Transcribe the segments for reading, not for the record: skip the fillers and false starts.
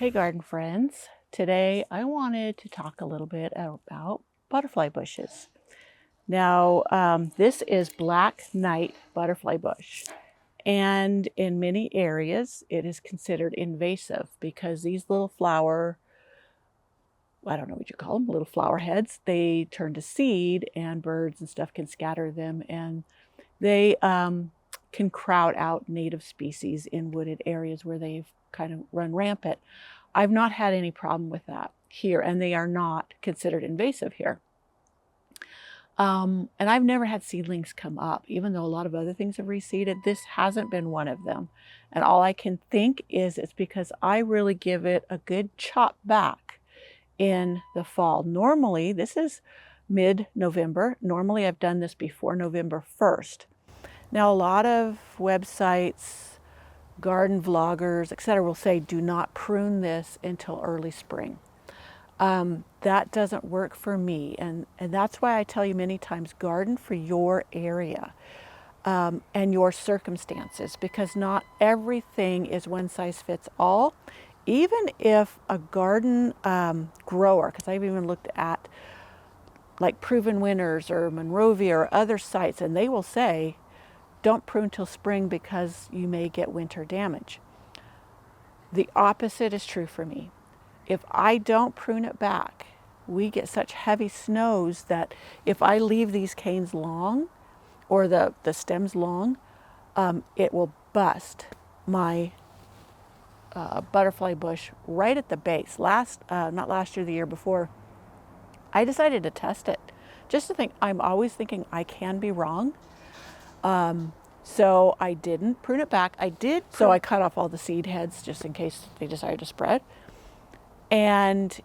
Hey garden friends, today I wanted to talk a little bit about butterfly bushes. Now, this is black knight butterfly bush, and in many areas it is considered invasive because these little flower, I don't know what you call them, little flower heads, they turn to seed and birds and stuff can scatter them, and they can crowd out native species in wooded areas where they've kind of run rampant. I've not had any problem with that here, and they are not considered invasive here. And I've never had seedlings come up, even though a lot of other things have reseeded. This hasn't been one of them. And all I can think is it's because I really give it a good chop back in the fall. Normally, this is mid-November. Normally, I've done this before November 1st. Now, a lot of websites, garden vloggers, etc., will say do not prune this until early spring. That doesn't work for me, and that's why I tell you many times, garden for your area and your circumstances, because not everything is one size fits all. Even if a garden grower, because I've even looked at like Proven Winners or Monrovia or other sites, and they will say don't prune till spring because you may get winter damage. The opposite is true for me. If I don't prune it back, we get such heavy snows that if I leave these canes long or the stems long, it will bust my butterfly bush right at the base. Not last year, the year before, I decided to test it just to think. I'm always thinking I can be wrong. So I didn't prune it back. So I cut off all the seed heads just in case they decided to spread. And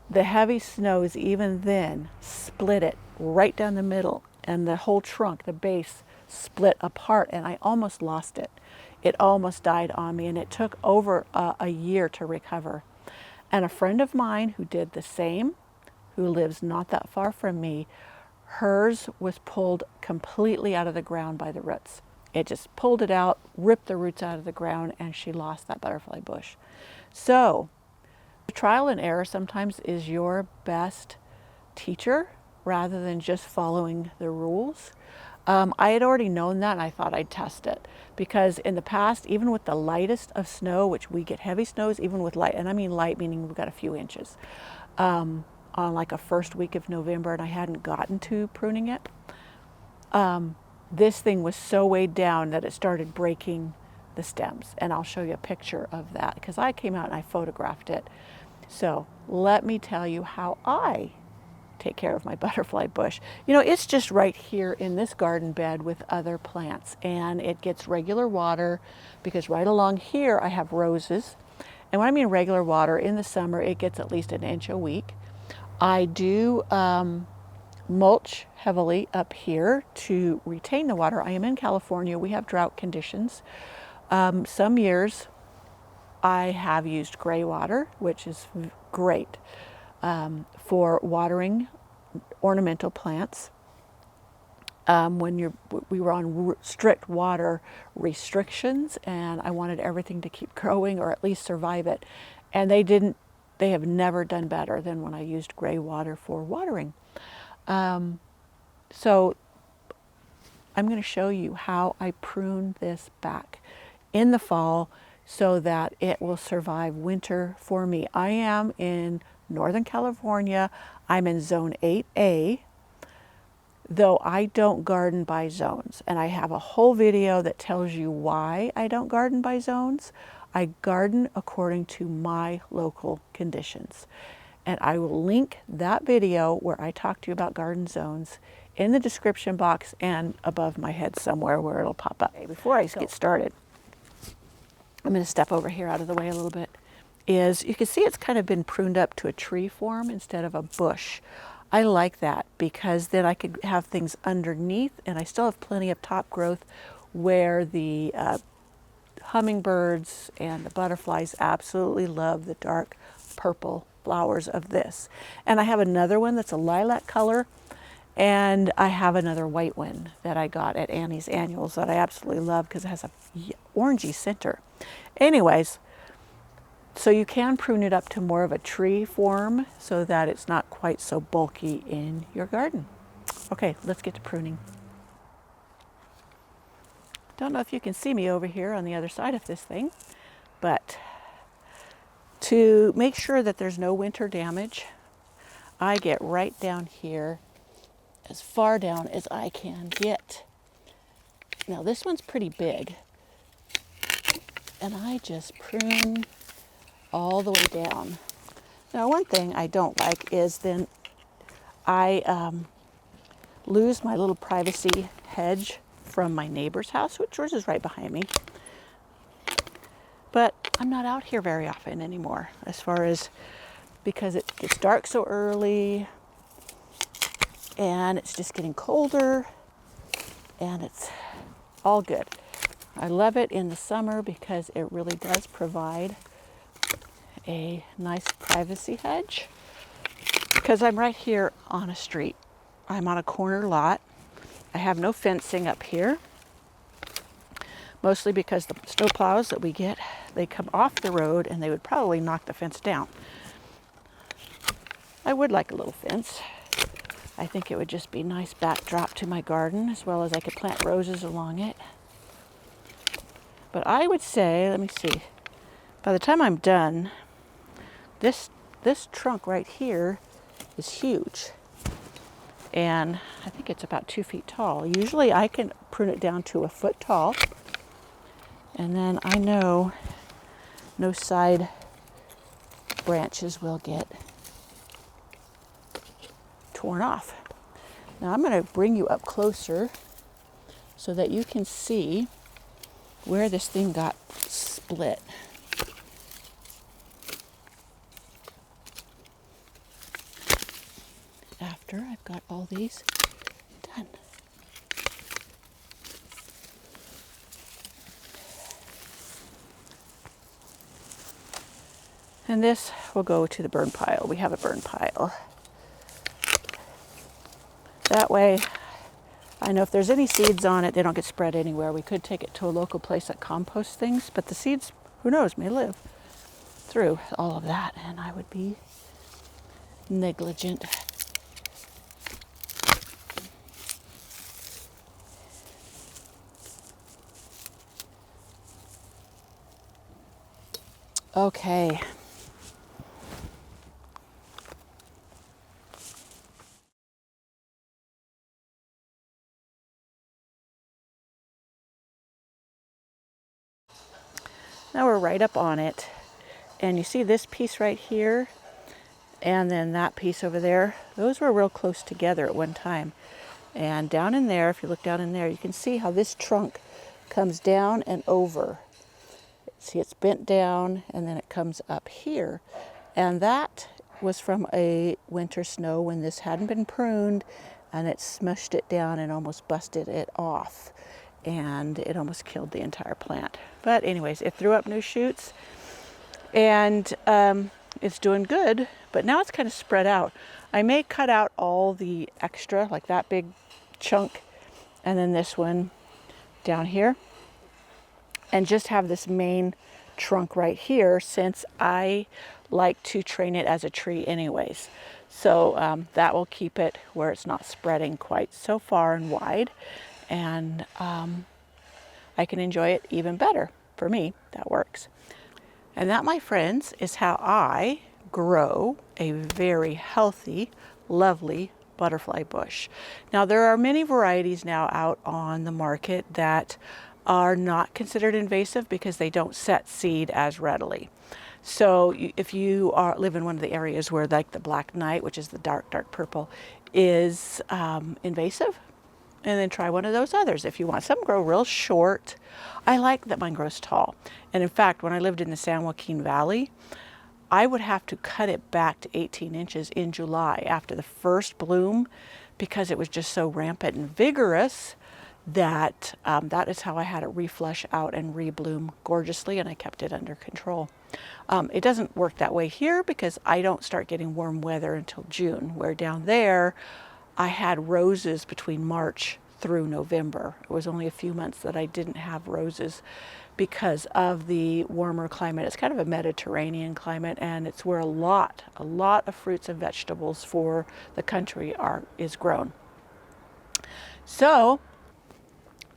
the heavy snows even then split it right down the middle, and the whole trunk, the base, split apart, and I almost lost it. It almost died on me, and it took over a year to recover. And a friend of mine who did the same, who lives not that far from me, hers was pulled completely out of the ground by the roots. It just pulled it out, ripped the roots out of the ground, and she lost that butterfly bush. So trial and error sometimes is your best teacher rather than just following the rules. I had already known that, and I thought I'd test it because in the past, even with the lightest of snow, which we get heavy snows even with light, and I mean light meaning we've got a few inches, on like a first week of November, and I hadn't gotten to pruning it. This thing was so weighed down that it started breaking the stems, and I'll show you a picture of that because I came out and I photographed it. So let me tell you how I take care of my butterfly bush. You know, it's just right here in this garden bed with other plants, and it gets regular water because right along here I have roses. And when I mean regular water, in the summer it gets at least an inch a week. I do mulch heavily up here to retain the water. I am in California. We have drought conditions. Some years I have used gray water, which is great for watering ornamental plants. We were on strict water restrictions, and I wanted everything to keep growing or at least survive it. And they have never done better than when I used gray water for watering. So I'm going to show you how I prune this back in the fall so that it will survive winter for me. I am in Northern California. I'm in zone 8A, though I don't garden by zones. And I have a whole video that tells you why I don't garden by zones. I garden according to my local conditions. And I will link that video where I talk to you about garden zones in the description box and above my head somewhere where it'll pop up. Before I get started, I'm going to step over here out of the way a little bit. You can see it's kind of been pruned up to a tree form instead of a bush. I like that because then I could have things underneath, and I still have plenty of top growth where the hummingbirds and the butterflies absolutely love the dark purple flowers of this. And I have another one that's a lilac color, and I have another white one that I got at Annie's Annuals that I absolutely love because it has a orangey center. Anyways, So you can prune it up to more of a tree form so that it's not quite so bulky in your garden. Okay, let's get to pruning. Don't know if you can see me over here on the other side of this thing, but to make sure that there's no winter damage, I get right down here, as far down as I can get. Now this one's pretty big, and I just prune all the way down. Now one thing I don't like is then I lose my little privacy hedge from my neighbor's house, which yours is right behind me. But I'm not out here very often anymore, as far as, because it gets dark so early and it's just getting colder, and it's all good. I love it in the summer because it really does provide a nice privacy hedge, because I'm right here on a street. I'm on a corner lot. I have no fencing up here, mostly because the snow plows that we get, they come off the road and they would probably knock the fence down. I would like a little fence. I think it would just be a nice backdrop to my garden, as well as I could plant roses along it. But I would say, let me see, by the time I'm done, this trunk right here is huge. And I think it's about 2 feet tall. Usually I can prune it down to 1 foot tall. And then I know no side branches will get torn off. Now I'm going to bring you up closer so that you can see where this thing got split. After I've got all these done. And this will go to the burn pile. We have a burn pile. That way, I know if there's any seeds on it, they don't get spread anywhere. We could take it to a local place that composts things, but the seeds, who knows, may live through all of that, and I would be negligent. Okay. Now we're right up on it. And you see this piece right here, and then that piece over there, those were real close together at one time. And down in there, if you look down in there, you can see how this trunk comes down and over. See, it's bent down and then it comes up here. And that was from a winter snow when this hadn't been pruned, and it smushed it down and almost busted it off. And it almost killed the entire plant. But anyways, it threw up new shoots, and it's doing good, but now it's kind of spread out. I may cut out all the extra, like that big chunk, and then this one down here, and just have this main trunk right here, since I like to train it as a tree anyways. So that will keep it where it's not spreading quite so far and wide, and I can enjoy it even better. For me, that works. And that, my friends, is how I grow a very healthy, lovely butterfly bush. Now, there are many varieties now out on the market that are not considered invasive because they don't set seed as readily. So if you live in one of the areas where, like, the black knight, which is the dark purple, is invasive, and then try one of those others if you want. Some grow real short. I like that mine grows tall. And in fact, when I lived in the San Joaquin Valley, I would have to cut it back to 18 inches in July after the first bloom, because it was just so rampant and vigorous that that is how I had it reflush out and rebloom gorgeously, and I kept it under control. It doesn't work that way here because I don't start getting warm weather until June, where down there I had roses between March through November. It was only a few months that I didn't have roses because of the warmer climate. It's kind of a Mediterranean climate, and it's where a lot of fruits and vegetables for the country is grown. So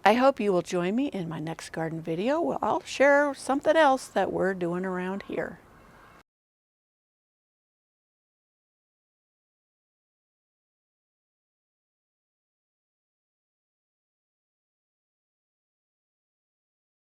I hope you will join me in my next garden video where I'll share something else that we're doing around here.